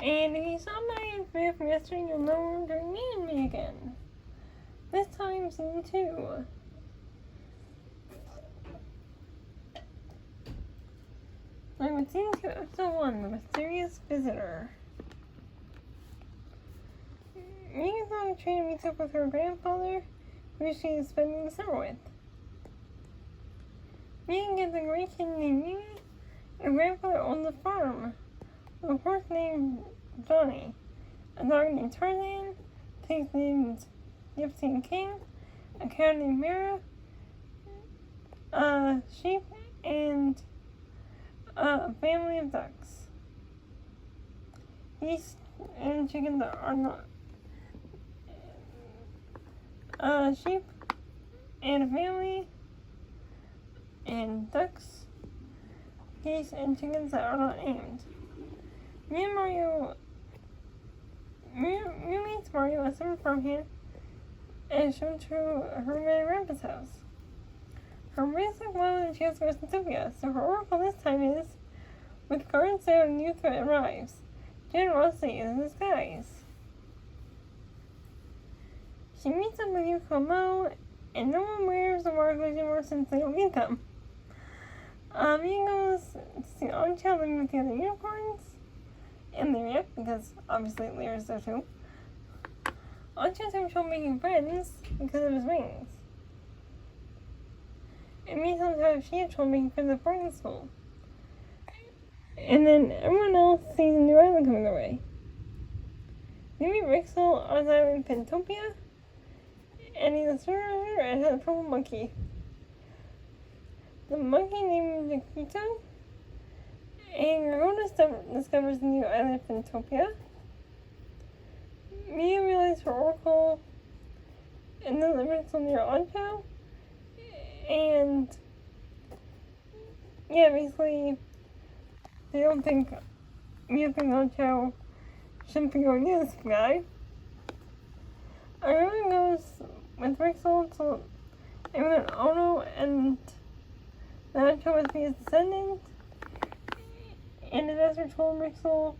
And if you saw my video from yesterday, you'll know longer need me again. This time, season 2. I'm with season 2, episode 1, The Mysterious Visitor. Megan's on a train meets up with her grandfather, who she is spending the summer with. Megan gets a great kid named Mimi, and her grandfather owns a farm with a horse named Johnny, a dog named Tarzan, pigs named Gypsy and King, a cow named Mira, sheep, and a family of ducks. Geese and chickens are not sheep and a family and ducks, geese, and chickens that are not named. Mew meets Mario at summer farmhand and is shown to her and grandpa's house. Her basic love and chance goes to Sophia, so her oracle this time is, with guards out and new threat arrives, generosity is in disguise. She meets up with Yuko Mo, and no one wears the markers anymore since they don't need them. Mia goes to see Ancha living with the other unicorns, and Lyria, because obviously Lyria's there too. Ancha's having trouble making friends because of his wings. And Mia tells her she had trouble making friends at boarding school. And then everyone else sees a new island coming their way. They meet Rixel on the island Pentopia, and he's a sorcerer and has a purple monkey. The monkey named Nikito, and Garona discovers the new island Pentopia. Mia realizes her oracle and then the Rixel near Ancho, and yeah, basically they don't think Mia thinks Ancho shouldn't be going near this guy. Aruna goes with Rixel to Eminem Ono, and the Ancho must be his descendant, and the desert told Rixel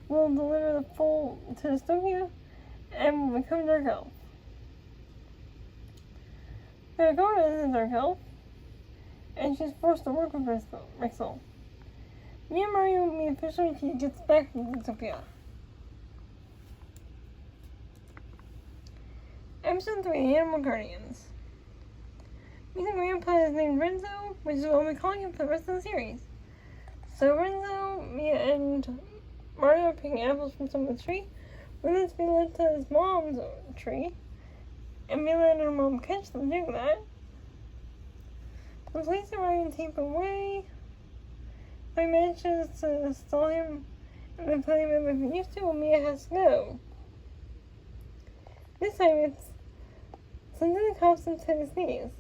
will deliver the foal to Dystopia and will become Dark Elf. Gargona is a Dark Elf, and she's forced to work with Rixel. Mia and Mario meet officially when she gets back from Dystopia. Episode 3, Animal Guardians. Meet the grandpa is named Renzo, which is what we'll be calling him for the rest of the series. So Renzo, Mia, and Mario are picking apples from someone's tree, when it's being led to his mom's tree, and Mila and her mom catch them doing that. The police arrive and take him away. He manages to stall him and then play him like he used to when Mia has to go. This time it's something that cops him to his knees,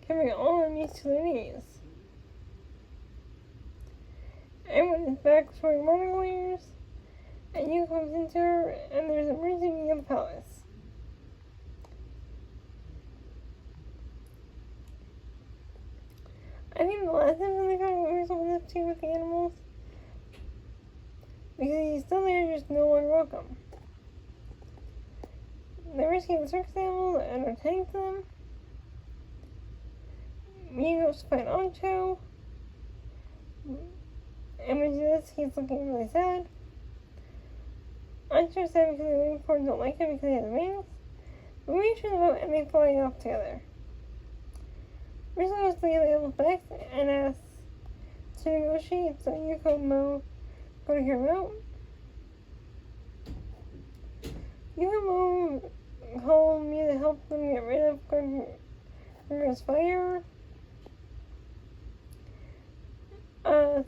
carrying all enemies to their knees. Everyone is back wearing morning glares, and you comes into her, and there's an emergency meeting at the palace. I think the last episode they got was up to with the animals, because he's still there, just no longer welcome. They rescue the circus animals and are tending to them. Mia goes to find Ancho, and when she does, he's looking really sad. Ancho's sad because the unicorns don't like him because he has wings, but we reach the boat and they fly off together. Risa goes to the animals back and asks to negotiate so Yuko and Mo go to hear him out. Yuko and Mo call me to help them get rid of Gargo's fire.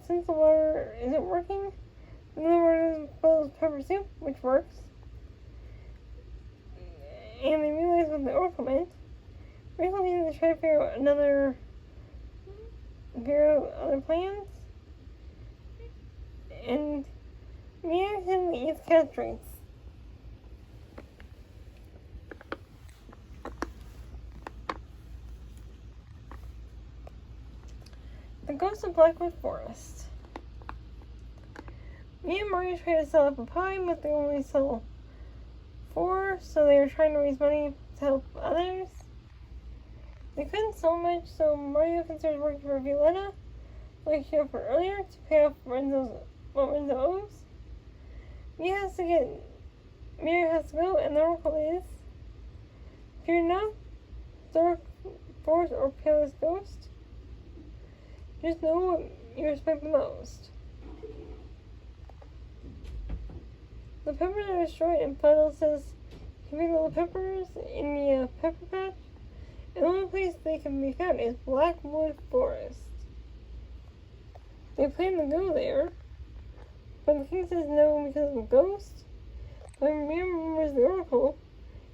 Since the water isn't working, then the water boils pepper soup, which works. And they realize what the oracle meant. Rachel needs to try to figure out other plans. And Mia can eat cat drinks. The Ghost of Blackwood Forest. Me and Mario tried to sell apple pie, but they only sell 4, so they were trying to raise money to help others. They couldn't sell much, so Mario considered working for Violetta, like she offered earlier, to pay off what Renzo owes. Mia has to go, and the oracle is, if you're not Dark Force or Palest Ghost, just know what you respect the most. The peppers are destroyed, and Puddle says he picked all the peppers in the pepper patch, and the only place they can be found is Blackwood Forest. They plan to go there, but the king says no because of the ghost. But Mia remembers the oracle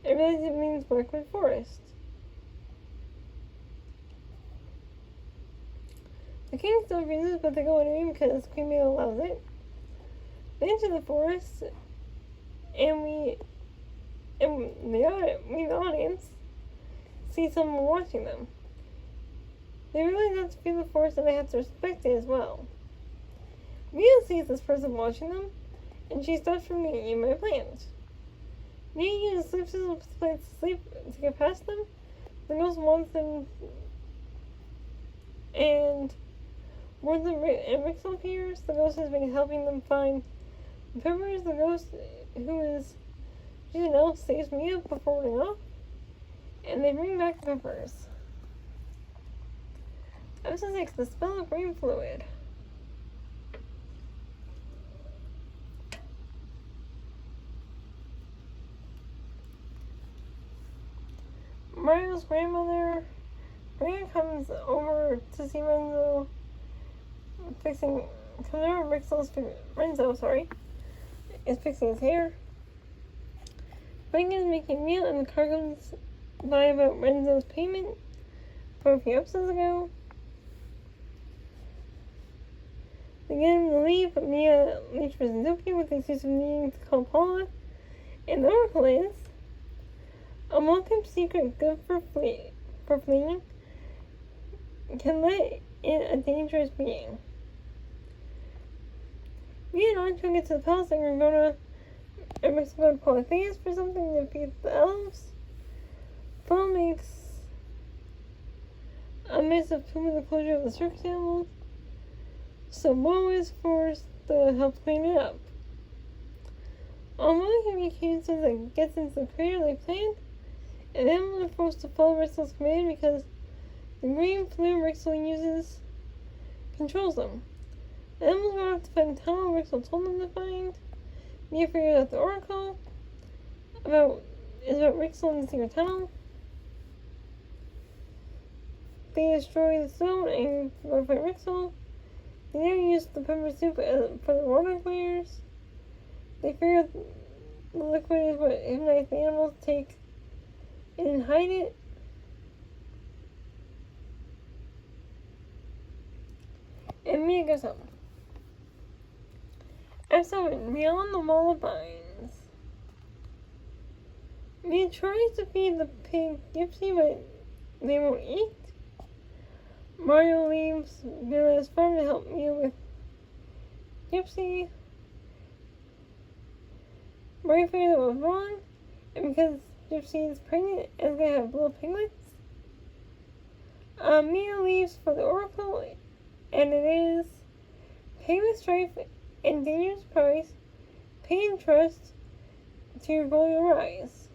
and realizes it means Blackwood Forest. The king still refuses, but they go anyway because Queen Bee allows it. They enter the forest, and the audience, see someone watching them. They realize not to feed the forest and they have to respect it as well. Mia sees this person watching them, and she stops from eating my plant. Mia uses sleep signals with plants to get past them. The ghost wants them, and more than Rixel appears, the ghost has been helping them find the peppers. The ghost, who is an elf, saves Mia before running off, and they bring back the peppers. Episode 6, the spell of brain fluid. Mario's grandmother, Maria, comes over to see Renzo is fixing his hair. Frank is making a meal, and the car comes by about Renzo's payment from a few episodes ago. They get him to leave, but Mia leaves for Zenzuki with the excuse of needing to call Paula. And the oracle is a well-kept secret good for fleeing can let in a dangerous being. Mia and Ancho get to the palace and we're going to Polytheus for something to defeat the elves. Paul makes a mess of the closure of the circus animals, so Mo is forced to help clean it up. Although he communicates and gets into the crater they planned, and then we're forced to follow Rixel's command because the green fluid Rixel uses controls them. The animals go off to find the tunnel Rixel told them to find. Mia figures out the oracle is about Rixel in the secret tunnel. They destroy the stone and go fight Rixel. They now use the pepper soup for the water clears. They figure out the liquid is what hypnotizes the animals to take and then hide it. And Mia goes home. Episode Beyond the Wall of Vines. Mia tries to feed the pig Gypsy, but they won't eat. Mario leaves Villa's farm to help Mia with Gypsy. Mario figures out what was wrong, and because Gypsy is pregnant and is going to have little piglets, Mia leaves for the oracle, and it is pay with strife and dangerous price, pay and trust to your goal you'll rise.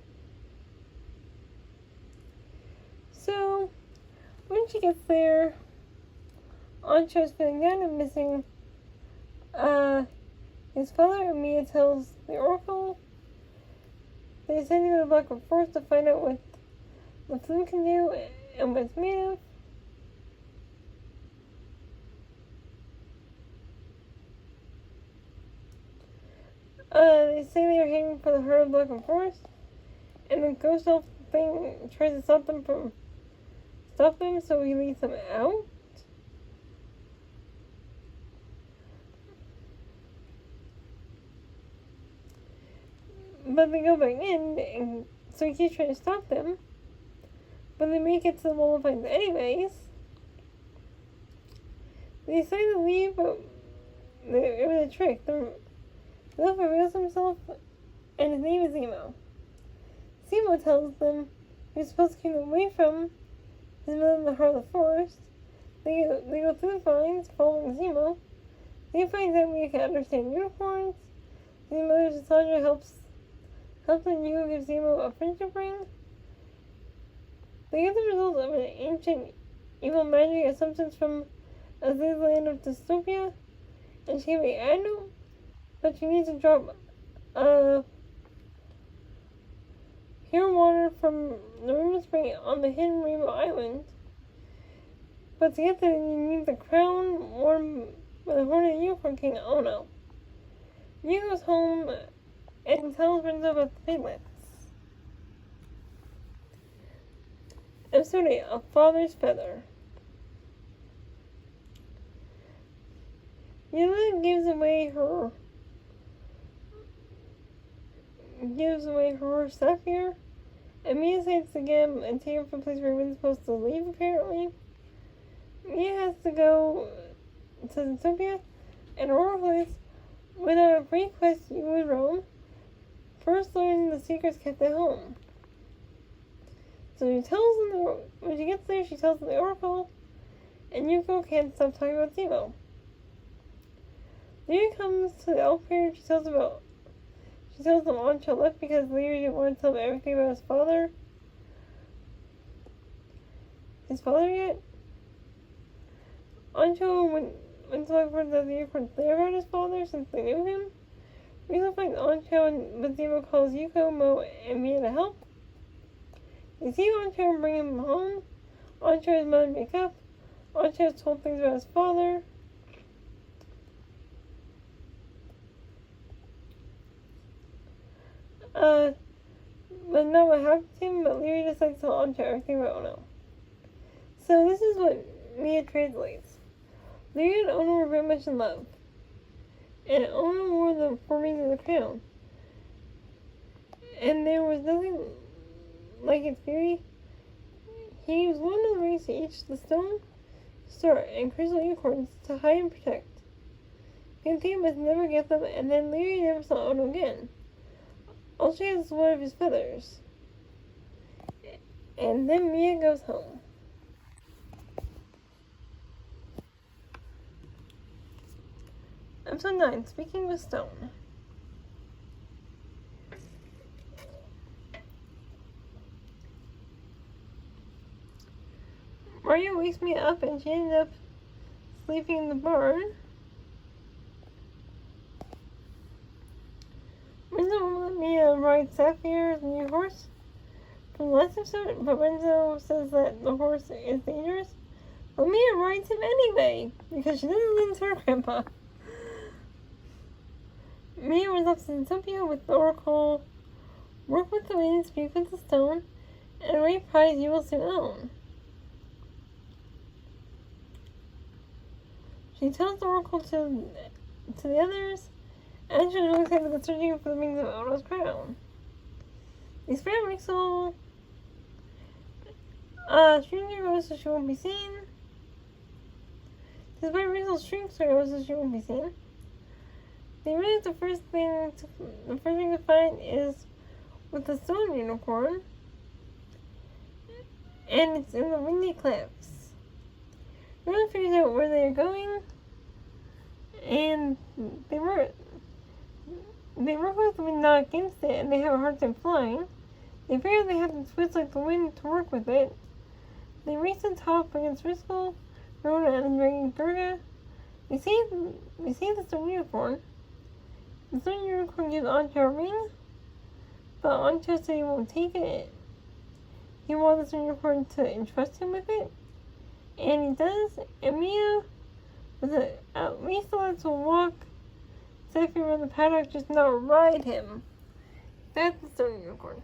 So, when she gets there, Ancho's feeling down and missing his father, and Mia tells the oracle they send him to the Blackwood Forest to find out what the fluid can do and what it's made of. They say they are heading for the heart of Blackwood Forest, and the ghost elf thing tries to stop them, so he leads them out. But they go back in, and so he keeps trying to stop them. But they make it to the wall of vines anyways. They decide to leave, but it was a trick. The elf reveals himself, and his name is Zemo. Zemo tells them he's supposed to keep them away from his mother in the heart of the forest. They go through the vines, following Zemo. They find out we can understand unicorns. Zemo's Sandra helps them. You give Zemo a friendship ring. They get the result of an ancient evil magic assumptions from Aziz's land of dystopia, and she can be Adno, but she needs to drop pure water from the Rainbow Spring on the hidden Rainbow Island. But to get there, you need the crown worn by the Horned Unicorn King Ono. Mia goes home and tells Renzo about the piglets. Episode 8, A Father's Feather. Yuna gives away her sapphire, and Mia decides to get him and take him from the place where Win's supposed to leave, apparently. Mia has to go to Zootopia and Oracles without a great quest you would roam, first learning the secrets kept at home. So when she gets there, she tells them the Oracle, and Yuko can't stop talking about Zemo. Lyria comes to the elf fair and she tells them Ancho left because Lyria didn't want to tell them everything about his father yet. Ancho went to look for the unicorns there about his father since they knew him. Risa finds Ancho, but Zemo calls Yuko, Mo, and Mia to help. They see Ancho and bring him home. Ancho and his mother make up. Ancho has told things about his father. But not what happened to him, but Lyria decides to tell Ancho everything about Ono. So this is what Mia translates. Lyria and Ono were very much in love, and Ono wore the 4 rings of the crown, and there was nothing like its beauty. He used one of the rings to each the stone, star, and crystal unicorns to hide and protect. Pantheia must never get them, and then Lyria never saw Ono again. All she has is one of his feathers. And then Mia goes home. Episode 9, Speaking with Stone. Mario wakes me up and she ended up sleeping in the barn. Renzo won't let me ride Sapphire's new horse from the last episode, but Renzo says that the horse is dangerous. But Mia rides him anyway, because she doesn't listen to her grandpa. Mia runs up to Zootopia with the Oracle, work with the wind, speak with the stone, and a great prize you will soon own. She tells the Oracle to the others, and she's really excited about searching for the rings of Ono's crown. These fair Rixel Stranger goes so she won't be seen. Despite Rixel shrinks her goes so she won't be seen. They realize the first thing to find is with the stone unicorn, and it's in the windy cliffs. Everyone figures out where they are going, and they work with the wind, not against it, and they have a hard time flying. They figure they have to twist like the wind to work with it. They race to the top against Riskel, Rona, and Dragon Durga. They save the stone unicorn. The stone unicorn gives Ancho a ring, but Ancho said he won't take it. He wants the stone unicorn to entrust him with it, and he does. And Mia, with at least allowed to walk safely around the paddock, just not ride him. That's the stone unicorn.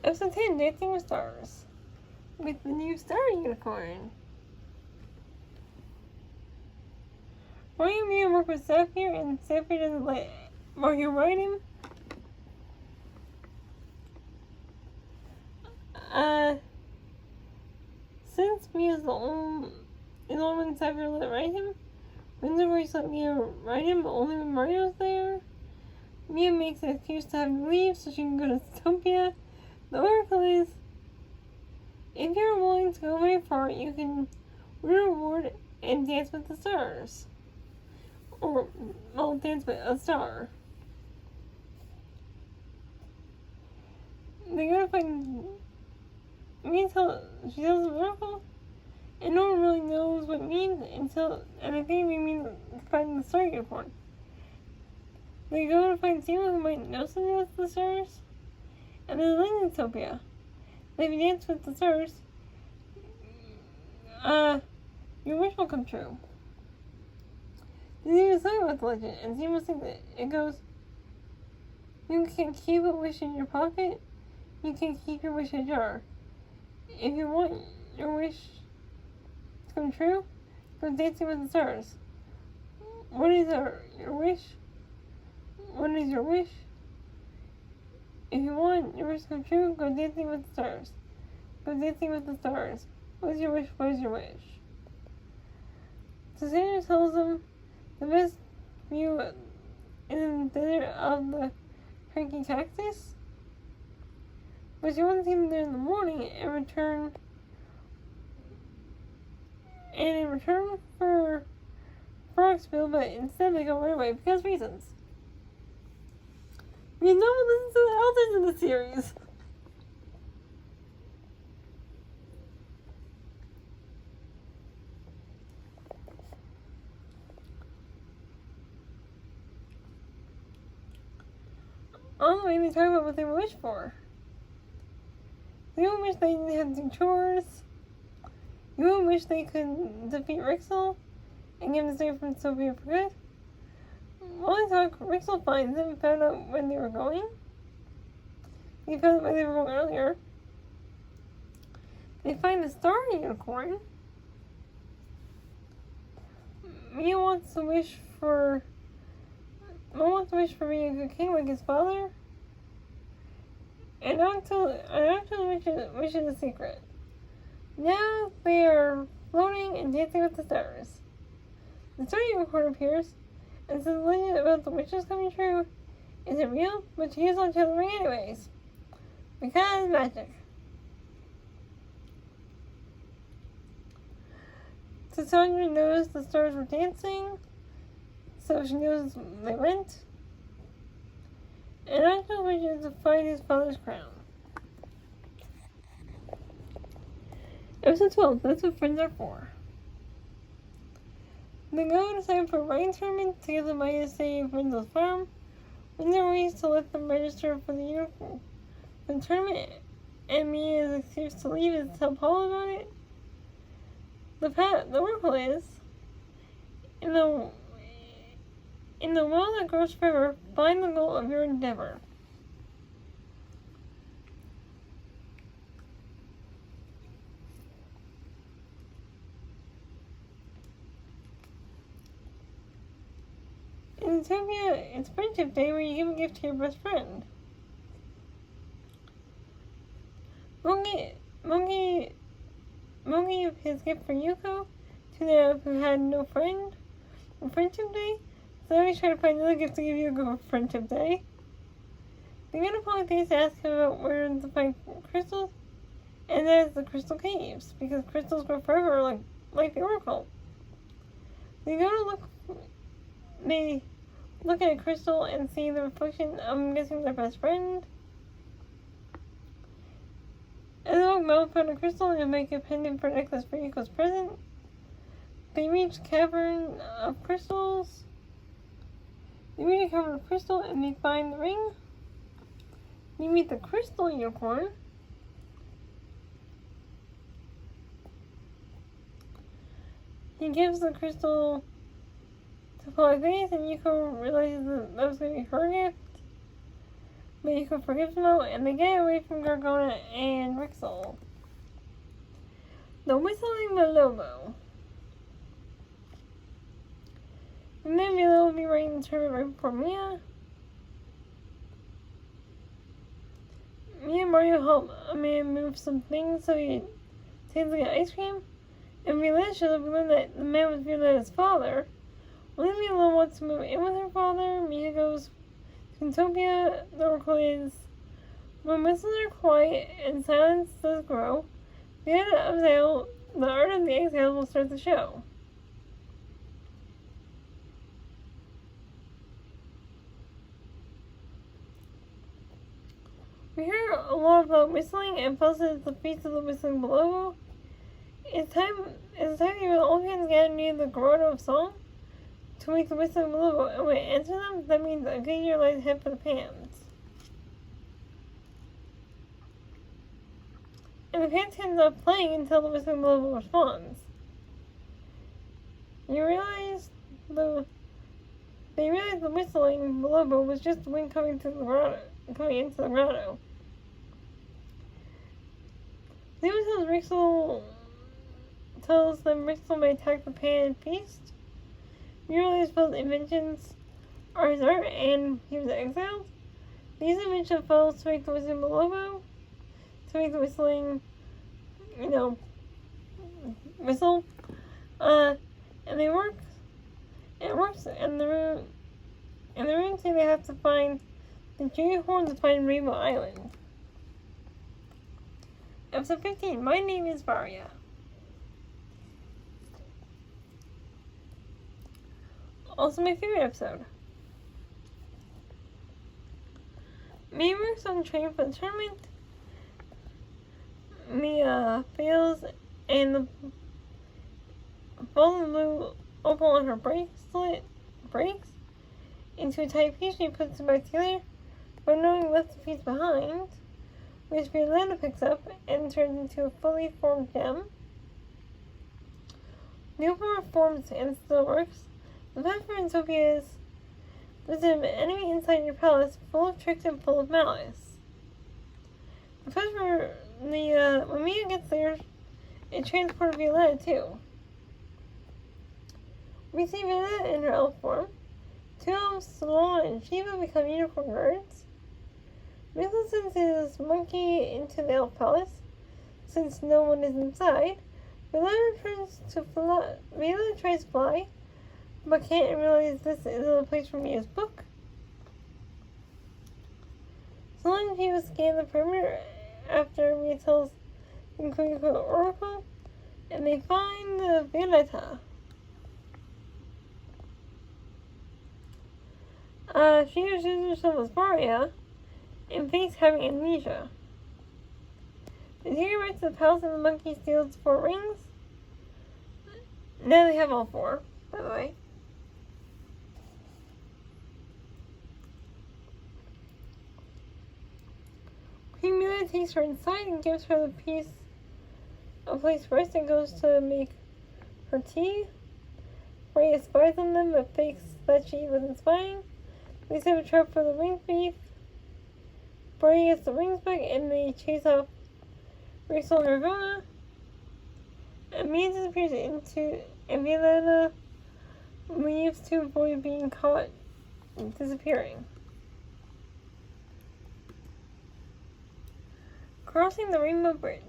Episode 10, Dancing with Stars. With the new Star Unicorn. Mario and Mia work with Sapphire, and Sapphire doesn't let Mario ride him. Mia is the only one that's ever let ride him. Renzo agrees to let Mia ride him, but only when Mario's there. Mia makes an excuse to have him leave so she can go to Zootopia. The oracle is, if you're willing to go very far, you can win a reward and dance with the stars. Or, well, dance with a star. They gotta find... Mia she tells the oracle, and no one really knows what it means until... And I think they mean to find the star unicorn. They go to find Zima, who might know something about the stars. And there's a land in Zootopia. If you dance with the stars, your wish will come true. Zima's talking about the legend, and Zima thinks that it goes, you can keep a wish in your pocket, you can keep your wish in a jar. If you want your wish to come true, go dancing with the stars. What is your wish? What is your wish? If you want your wish to come true, go dancing with the stars. Go dancing with the stars. What is your wish? What is your wish? So Sandra tells them the best view in the desert of the cranky cactus. But she wants to see them there in the morning and return for Frogsville, but instead they go right away because reasons. No one listens to the elders in the series. On the way, they talk about what they wish for. They all wish they didn't have to do chores. You all wish they could defeat Rixel and get him to stay from Sophia for good. While they talk, Rixel finds them and found out when they were going. He found out where they were going earlier. They find the star unicorn. Mia wants to wish for being a good king like his father. And until wish is a secret. Now they are floating and dancing with the stars. The star unicorn appears, and says the legend about the wishes coming true isn't real, but she is on the ring anyways. Because magic. So Sandra knows the stars were dancing, so she knows they went. And Angel's wish is to find his father's crown. Episode 12, that's what friends are for. They go to sign for a writing tournament to give the money to save Renzo's farm. When there are ways to let them register for the tournament, and Mia's excuse to leave is to tell Paul about it. The oracle is, in the world that grows forever, find the goal of your endeavor. In Zootopia, it's Friendship Day where you give a gift to your best friend. Monkey gave his gift for Yuko to the who had no friend on Friendship Day, so he's trying to find another gift to give Yuko for Friendship Day. They're gonna Polytheist to ask him about where to find crystals, and that is the crystal caves, because crystals grow forever like the oracle. They look at a crystal and see the reflection of, I'm guessing, their best friend. And the Mel found a crystal and make a pendant for a necklace for Yuko's present. They reach cavern of crystals. They reach a cavern of crystal and they find the ring. They meet the crystal unicorn. He gives the crystal to Polytheist, and Yuko realizes that was going to be her gift. But Yuko forgives him all, and they get away from Gargona and Rixel. The Whistling Malomo. And then Milo will be writing the tournament right before Mia. Mia and Mario help a man move some things so he tastes like ice cream. And Violetta shows up, we learn that the man was Violetta's father. When Viola wants to move in with her father, Mia goes to Utopia. The oracle is, when whistles are quiet and silence does grow, Violetta exhale, the art of the exhale will start the show. We hear a lot about whistling, and plus it's the feast of the whistling below. It's time when all hands gather near the grotto of song to make the whistling below, and when it enters them, that means a good year lies ahead for the pans. And the pans can't stop playing until the whistling below responds. They realize the whistling below was just the wind coming into the grotto. Rixel tells them Rixel may attack the pan and feast. We realize both inventions are his art and he was exiled. These inventions fail to make the whistling below, to make the whistling, whistle. And they work. It works, and the room say they have to find the junior horn to find Rainbow Island. Episode 15. My name is Varia. Also my favorite episode. Mia works on training for the tournament. Mia fails, and the ball of blue opal on her bracelet breaks into a tight piece. She puts it back together, but knowing left the piece behind, which Violetta picks up and turns into a fully formed gem. The opal forms and still works. The plan for Utopia is there's an enemy inside your palace, full of tricks and full of malice. The plan for when Mia gets there, it transports Violetta too. We see Violetta in her elf form. Two elves, Saloma and Shiva, become unicorn guards. Mila sends his monkey into the elf palace, since no one is inside. Viola tries to fly, but can't realize this isn't a place for Mia's book. Saloma and Shiva scan the perimeter after Mia tells the Queen Oracle, and they find the Violetta. She introduces herself as Varia, and fakes having amnesia. The deer rides to the palace and the monkey steals 4 rings. Now they have all 4, by the way. Queen Mila takes her inside and gives her the piece of place first and goes to make her tea. Varia spies on them but fakes that she wasn't spying. They set a trap for the ring thief. Varia gets the rings back and they chase off Rixel and Ravonna. And Mia disappears and Violetta leaves to avoid being caught disappearing. Crossing the Rainbow Bridge.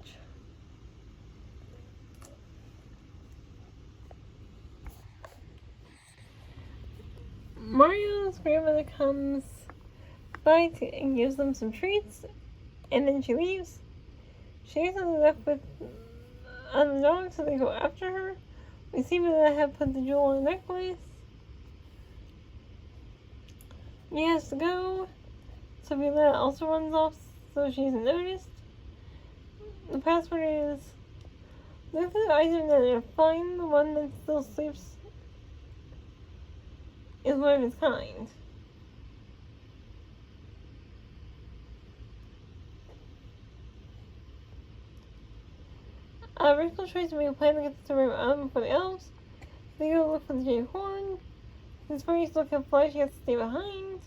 Mario's grandmother comes by and gives them some treats, and then she leaves. She gets left with on the dog, so they go after her. We see that have put the jewel on the necklace. He has to go, so Violetta also runs off, so she isn't noticed. The password is look for the item that are find the one that still sleeps is one of its kind. Rixel tries to make a plan to get to the Rainbow Island for the elves. They go look for the jade horn. Since Varia still can fly, she has to stay behind.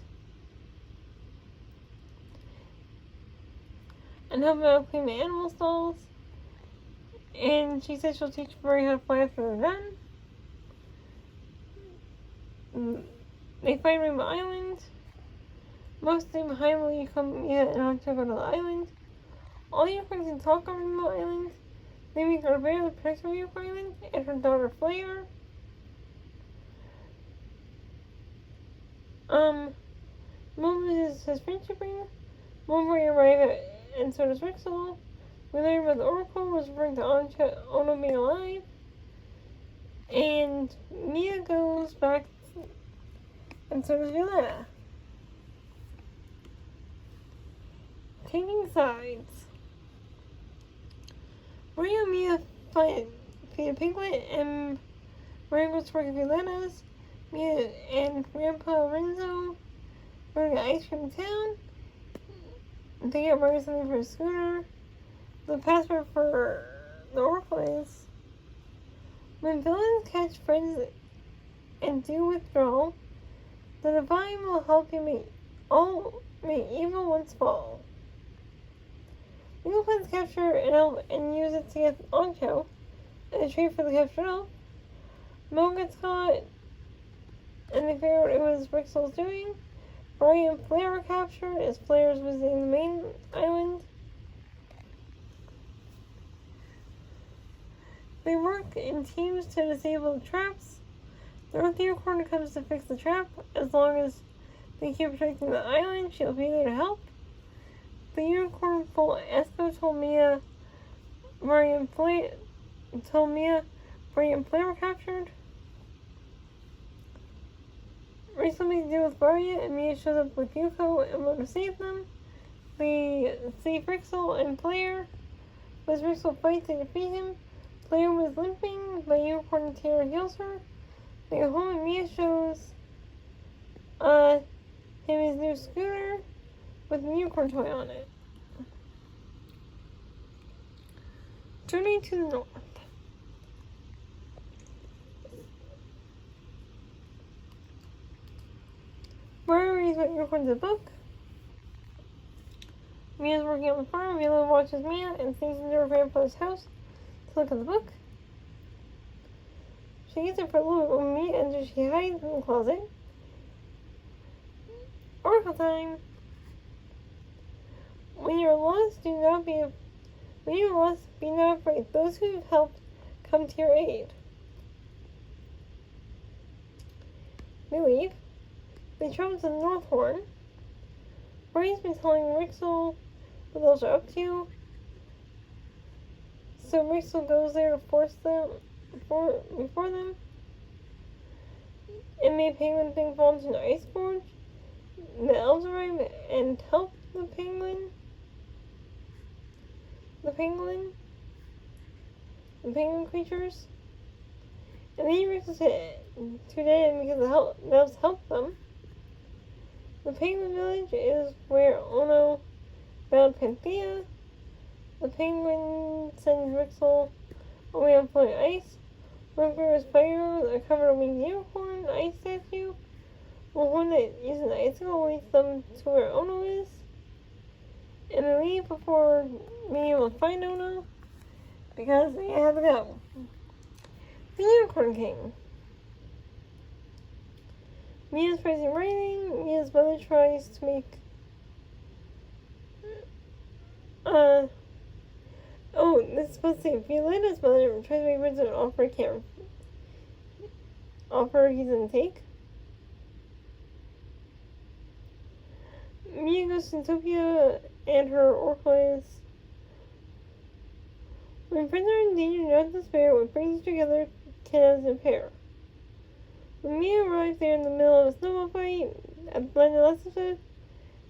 And help out clean the animal stalls. And she said she'll teach Varia how to fly after they're done. They find Rainbow Island. Mostly behind will you come and Octo go to the island. All unicorns can talk on Rainbow Island. They make Rivera the protector of York Island and her daughter Flare. Mom loses his friendship ring. Mulberry arrives and so does Rixel. We learn about the Oracle was referring to Ono being alive. And Mia goes back, and so does Violetta. Taking sides. Mario and Mia fight a Piglet, and Mario goes to work at Violetta's. Mia and Grandpa Renzo go to get ice cream in town. They get Mario something for his scooter. The password for the Oracle is, when villains catch friends and do withdrawal, the divine will help you make evil ones fall. Evil plans capture an elf and use it to get Oncho, and they trade for the captured elf. Mo gets caught, and they figure out it was Rixel's doing. Barry and Flare are captured as Flare is visiting the main island. They work in teams to disable the traps. The Earth Unicorn comes to fix the trap. As long as they keep protecting the island, she'll be there to help. The Unicorn full Esco told Mia, Barry and Flare were captured. Rachel makes a deal with Barya, and Mia shows up with Yuko and Mo to save them. They save Rixel and Flare. As Rixel fights to defeat him, Flare was limping, but Unicorn Terror heals her. They go home and Mia shows him his new scooter with a unicorn toy on it. Journey to the north. Mario reads about unicorns in a book. Mia's working on the farm. Viola watches Mia and sneaks into her grandfather's house to look at the book. She gets it for a little bit when Mia enters. She hides in the closet. Oracle time. When you're lost, be not afraid. Those who have helped come to your aid. They leave. They travel to the North Horn. Barry's been telling Rixel what those are up to. So Rixel goes there to force them before them. And made Penguin thing fall into an ice gorge. The elves arrive and help the penguin creatures. And then Rixel said too dead because the elves helped them. The penguin village is where Ono found Panthea. The penguin sends Rixel away on floating ice. Rumper is fire covered a winged unicorn ice statue. The one that uses an icicle leads them to where Ono is. And they leave before being able to find Ono because they have to go. The Unicorn King. Mia's praising writing. Mia's mother tries to make this is supposed to say Violetta's mother tries to make Rizzo an offer he doesn't take. Mia goes to Utopia and her Oracle is, when friends are in danger, not despair. What brings you together cannot impair. When Mia arrives there in the middle of a snowball fight, at the end of the last episode,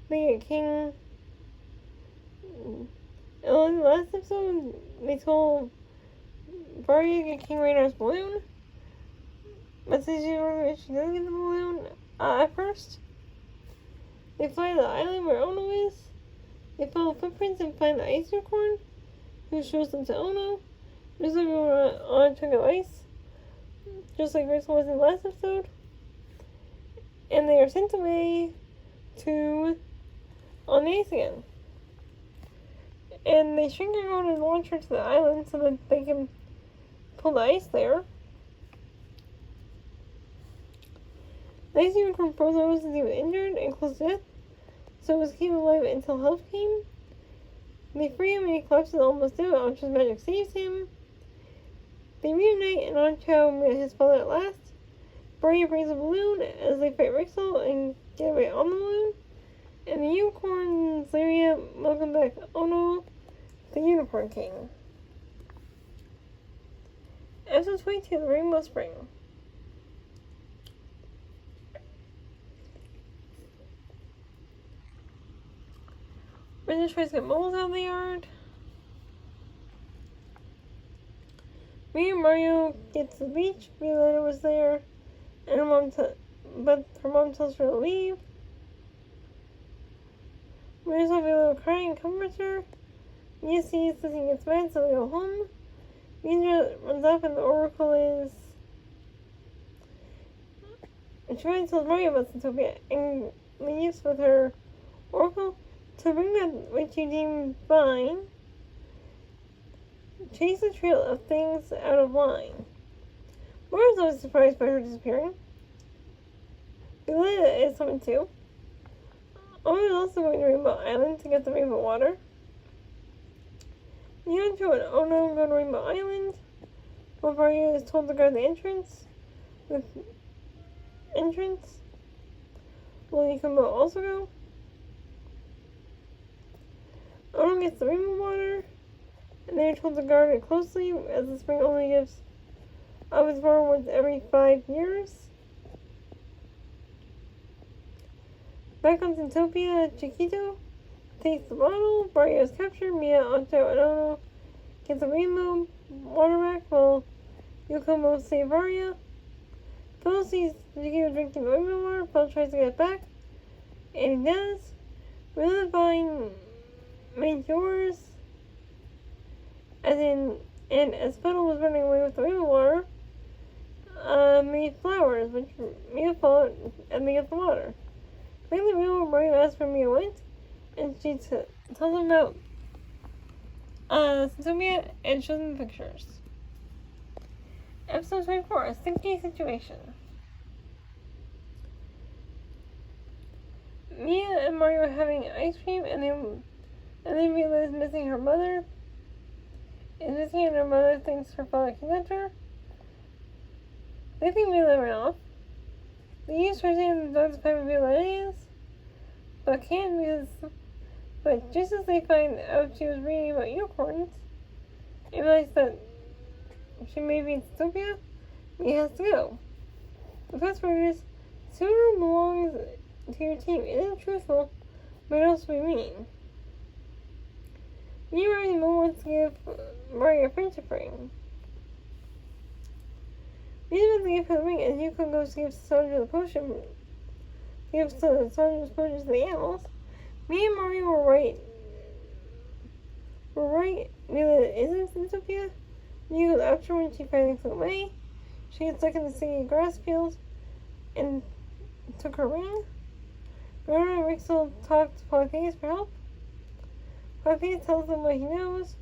they get King. In the last episode, they told Barry to get King Raynor's balloon. But since she doesn't get the balloon at first, they fly to the island where Ono is. They follow footprints and find the ice unicorn, who shows them to Ono. There's a on a chunk of ice, just like Rachel was in the last episode. And they are sent away on the ice again. And they shrink her out and launch her to the island so that they can pull the ice there. The ice unicorn froze over since he was injured and close to death, so it was kept alive until help came. They free him and he collapses almost dead, but Ancho's magic saves him. They reunite and Ancho meets his father at last. Barya brings a balloon as they fight Rixel and get away on the balloon. And the unicorns, Lyria, welcome back Ono, the Unicorn King. Episode 22, The Rainbow Spring. Brenda tries to get moles out of the yard. Me and Mario get to the beach. Violetta was there, and but her mom tells her to leave. Mario saw Violetta crying and comforts her. Mia sees this and gets mad, so they go home. Mindra runs off, and the Oracle is. And she finally tells Mario about Zootopia and leaves with her Oracle to bring that which you deem fine. Chase the trail of things out of line. Mario's always surprised by her disappearing. Violetta is something too. Ono is also going to Rainbow Island to get the rainbow water. Leandro and Ono go to Rainbow Island, while Mario is told to guard the entrance. Will Yukimo also go? Ono gets the rainbow water, and they are told to guard it closely, as the spring only gives up its water once every 5 years. Back on Zootopia, Chiquito takes the bottle, Mario is captured, Mia, Ancho, and Ono get the rainbow water back, while Yukomo saves Mario. Phil sees Chiquito drinking the rainbow water, Phil tries to get it back, and he does. Really fine made yours, and as Fiddle was running away with the rainbow water, made flowers, which Mia followed, and they get the water. Later, Mario asks where Mia went, and she tells him about Zootopia and shows him pictures. Episode 24, A Sticky Situation. Mia and Mario are having ice cream, and they realize missing her mother is missing, and her mother thinks her father kidnapped her. They think Mia ran off. They use her saying the dog's pet Viola is, but just as they find out she was reading about unicorns, and realize that she may be in Zootopia, Mia has to go. The password is, Subaru belongs to your team. It isn't truthful, but it also be mean. Mia and Mo wants to give Mario a friendship ring. Mia wants to give her the ring, and Yuko goes to give Sandra the potion. Gives Sandra's potion to the animals. Me and Mario were right. Mila isn't in Zootopia. Mia goes after when she finally flew away. She gets stuck in the city grass field and took her ring. Rona and Rixel talk to Polyphemus for help. Polyphemus tells them what he knows.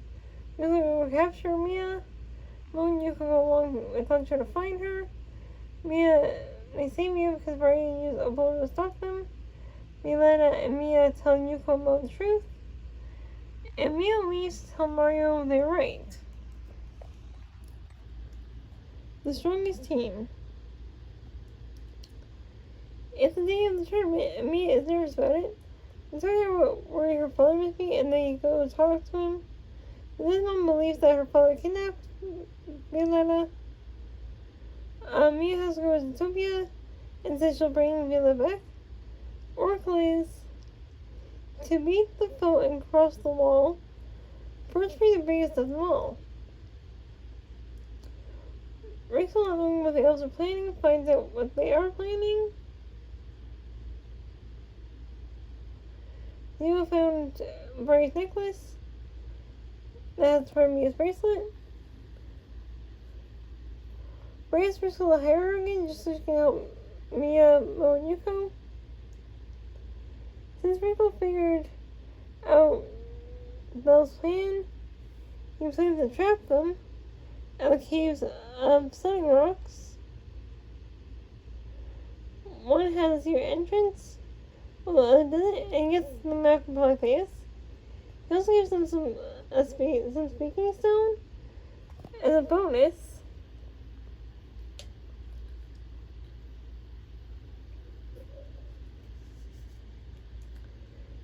Mila will capture Mia. Mo and Yuko go along with Ancho to find her. They save Mia because Mario used a bullet to stop them. Violetta and Mia tell Yuko Mo the truth. And Mia leaves to tell Mario they're right. The strongest team. It's the day of the tournament, and Mia is nervous about it. They tell her where her father must be, and they go talk to him. This mom believes that her father kidnapped Violetta. Mia has to go to Zootopia and says she'll bring Violetta back. Oracle is to beat the foe and cross the wall. First be the biggest of them all. Rachel, not knowing what the elves are planning, finds out what they are planning. Leo found Barry's necklace. That's for Mia's bracelet. Barry's Rachel to hire her again just so she can help Mia, Mo, and Yuko. Since Rachel figured out Belle's plan, he plans to trap them at the caves of Sunning Rocks. One has your entrance, well the other doesn't, and gets the map from Polyphemus. He also gives them some speaking stone as a bonus.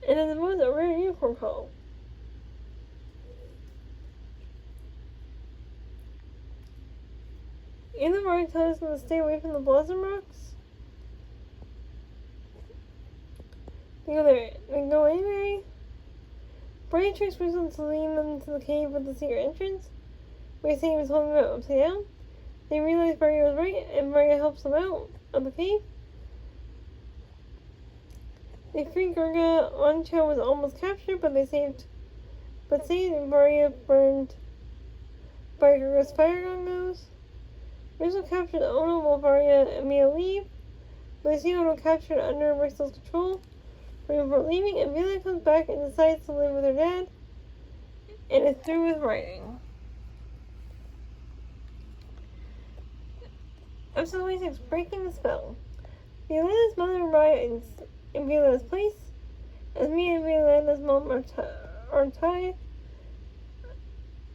And as a bonus, a rare unicorn call. In the morning, tells them to stay away from the Blossom Rocks. They go there. They go anyway. Brady tricks Rizzo to lead them to the cave with the secret entrance, where he said he was holding them out upside down. They realize Mario was right, and Mario helps them out of the cave. They free Gurga. Oncho was almost captured, but saved Mario burned by Gurga's fire gongos. Rizzo captured Ono while Mario and Mia leave. They see Ono captured under Rizzo's control. Before leaving, Amelia comes back and decides to live with her dad, and is through with writing. Episode 26, Breaking the Spell. Violeta's mother arrives in Violeta's place, as Mia and Violeta's mom are tied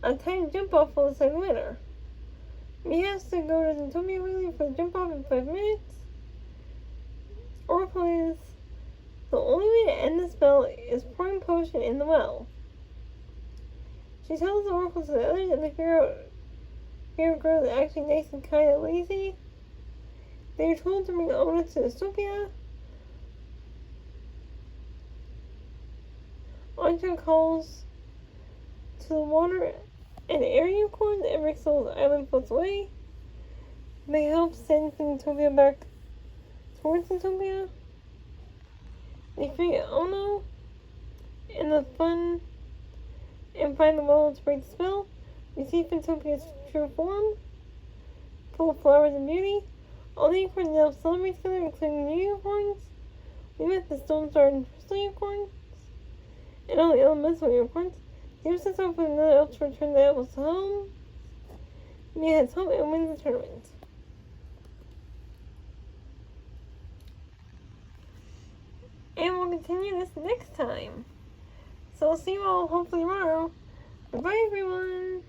a timed jump off will decide the winner. Mia has to go to Zootopia Weekly for the jump off in 5 minutes. Oracle is the only way to end the spell is pouring potion in the well. She tells the Oracle to the others, and they figure out girl is actually nice and kind of lazy. They are told to bring Ona to Zootopia. Ancho calls to the water and air unicorns, and Rixel's island floats away. They help send Zootopia back towards Zootopia. They free Ono in the fun and find the well to break the spell. We see Fintopia's true form, full of flowers and beauty. All the unicorns now celebrate together, including the unicorns. We met the Stone Star and Crystal unicorns, and all the elemental unicorns. They set off with another elf to return the apples to home. Mia heads home and wins the tournament. And we'll continue this next time. So I'll see you all hopefully tomorrow. Bye everyone!